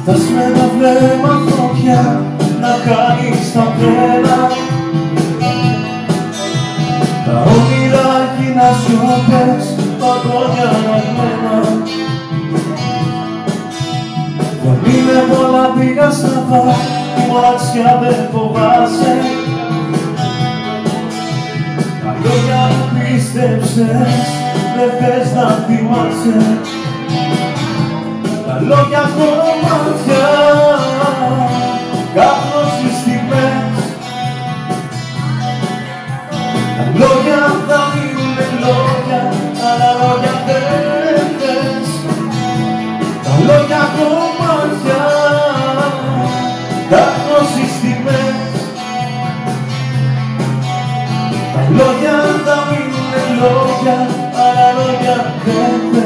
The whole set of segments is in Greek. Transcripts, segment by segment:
Φτάς με ένα βλέμμα φωτιά να κάνεις τα τρέλα. Τα όνειρα γίνα σιωπές, παγόνια αναγμένα. Δεν είναι πολλά, πήγα στραβά, η μοναξιά δεν φοβάσαι. Τα λόγια που πίστεψες, δεν θες να θυμάσαι. Τα λόγια κομμάτια, κάπνος στις στιγμές. Τα λόγια θα μείνουνε λόγια, αλλά λόγια δεν θες. Τα λόγια κομμάτια, κάπνος στις στιγμές. Τα λόγια θα μείνουνε λόγια, αλλά λόγια δεν θες.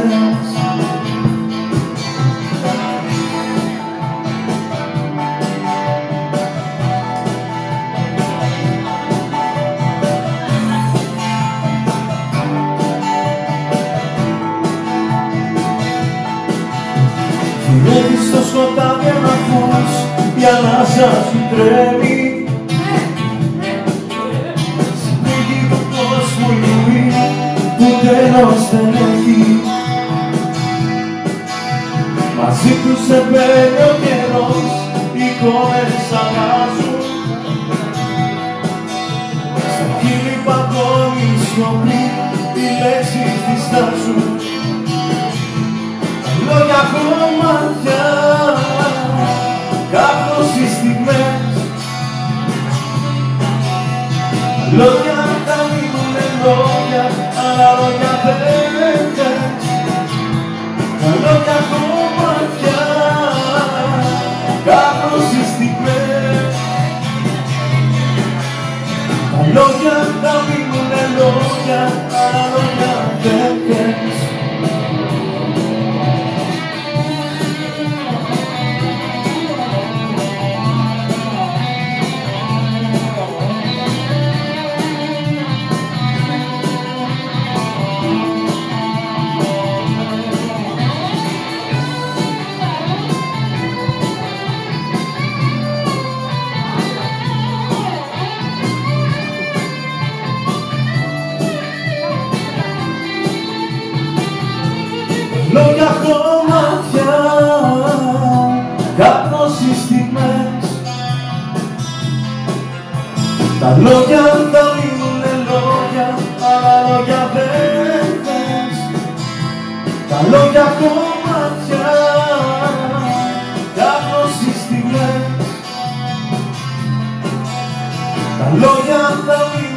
Βλέπεις στο σκοτάδι ένα φως, η ανάσα σου τρέμει. Σπίτι του κόσμου η ζωή που τέλος δεν έχει. Μαζί τους σε παίρνει ο καιρός, οι εικόνες αλλάζουν. Στα χείλη παγώνει η σιωπή, οι λέξεις διστάζουν. Λόγια κομμάτια, κάπνος στις στιγμές. Λόγια θα μείνουνε λόγια, αλλά λόγια δεν θες. Τα λόγια κομμάτια, κάπνος στις στιγμές. Τα λόγια θα μείνουνε λόγια, αλλά λόγια δεν θες. Λόγια κομμάτια, κάπνος στις στιγμές. Τα λόγια θα μείνουνε λόγια, αλλά λόγια δεν θες. Τα λόγια κομμάτια, κάπνος στις στιγμές. Τα λόγια θα μείνουνε